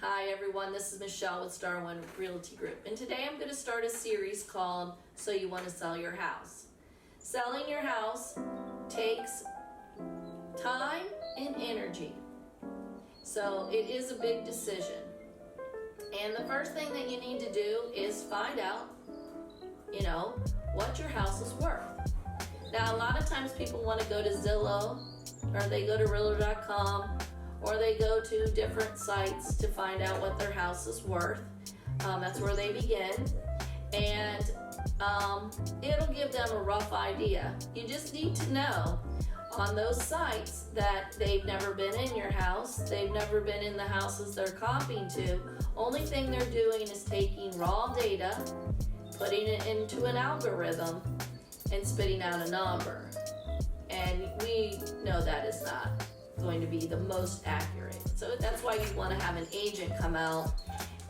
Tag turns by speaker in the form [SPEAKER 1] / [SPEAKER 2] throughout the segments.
[SPEAKER 1] Hi everyone, this is Michelle with Star One Realty Group, and today I'm going to start a series called So You Want to Sell Your House. Selling your house takes time and energy, so it is a big decision. And the first thing that you need to do is find out, what your house is worth. Now, a lot of times people want to go to Zillow, or they go to Realtor.com, or they go to different sites to find out what their house is worth. That's where they begin, and it'll give them a rough idea. You just need to know on those sites that they've never been in your house, they've never been in the houses they're comping to. Only thing they're doing is taking raw data, putting it into an algorithm, and spitting out a number. And we know that is not going to be the most accurate. So that's why you want to have an agent come out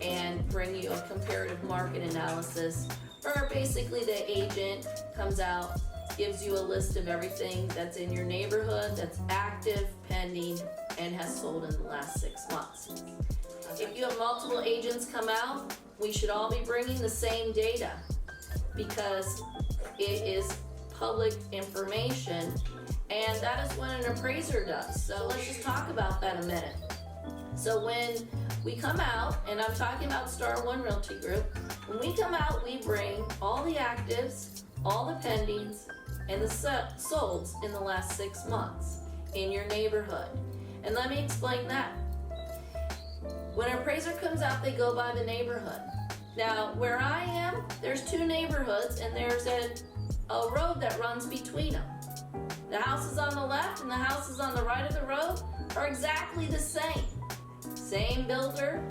[SPEAKER 1] and bring you a comparative market analysis, where basically the agent comes out, gives you a list of everything that's in your neighborhood that's active, pending, and has sold in the last 6 months. If you have multiple agents come out, we should all be bringing the same data because it is public information, and that is what an appraiser does. So let's just talk about that a minute. So when we come out, and I'm talking about Star One Realty Group, when we come out, we bring all the actives, all the pendings, and the solds in the last 6 months in your neighborhood. And let me explain that. When an appraiser comes out, they go by the neighborhood. Now, where I am, there's 2 neighborhoods, and there's a road that runs between them. The houses on the left and the houses on the right of the road are exactly the same. Same builder,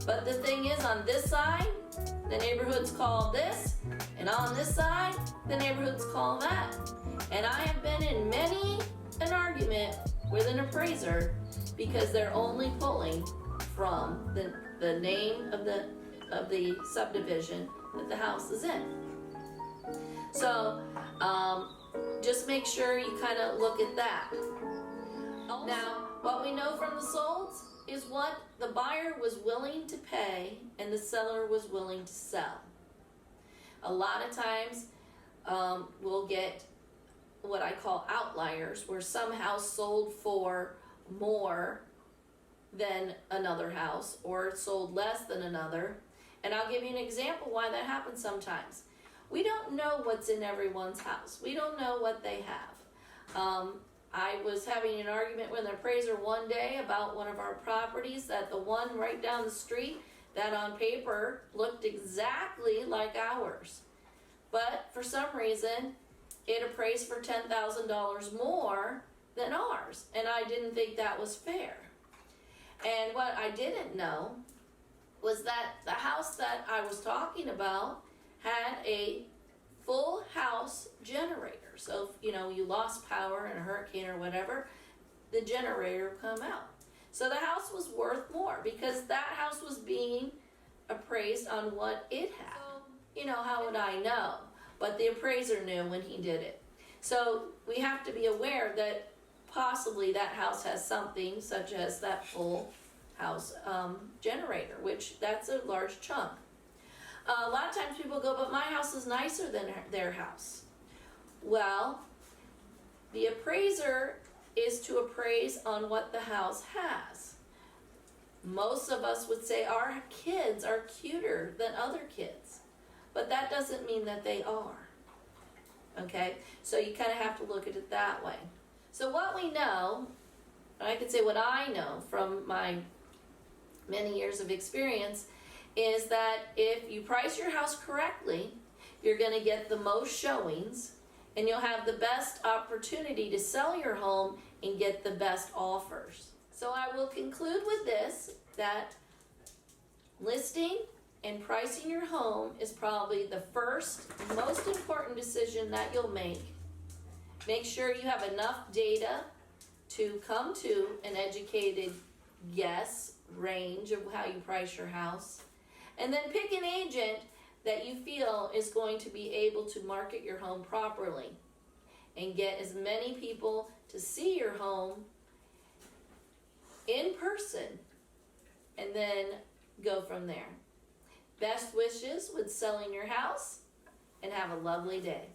[SPEAKER 1] but the thing is, on this side, the neighborhood's called this, and on this side, the neighborhood's called that. And I have been in many an argument with an appraiser because they're only pulling from the name of the subdivision that the house is in. So just make sure you kind of look at that. Now, what we know from the solds is what the buyer was willing to pay and the seller was willing to sell. A lot of times we'll get what I call outliers, where some house sold for more than another house or sold less than another. And I'll give you an example why that happens sometimes. We don't know what's in everyone's house. We don't know what they have. I was having an argument with an appraiser one day about one of our properties, that the one right down the street, that on paper looked exactly like ours. But for some reason, it appraised for $10,000 more than ours. And I didn't think that was fair. And what I didn't know was that the house that I was talking about had a full house generator. So if you lost power in a hurricane or whatever, the generator would come out. So the house was worth more because that house was being appraised on what it had. How would I know? But the appraiser knew when he did it. So we have to be aware that possibly that house has something such as that full house generator, which that's a large chunk. A lot of times people go, but my house is nicer than their house. Well, the appraiser is to appraise on what the house has. Most of us would say our kids are cuter than other kids, but that doesn't mean that they are. Okay, so you kind of have to look at it that way. So what we know, and I can say what I know from my many years of experience, is that if you price your house correctly, you're going to get the most showings and you'll have the best opportunity to sell your home and get the best offers. So I will conclude with this, that listing and pricing your home is probably the first most important decision that you'll make. Make sure you have enough data to come to an educated guess range of how you price your house. And then pick an agent that you feel is going to be able to market your home properly and get as many people to see your home in person and then go from there. Best wishes with selling your house, and have a lovely day.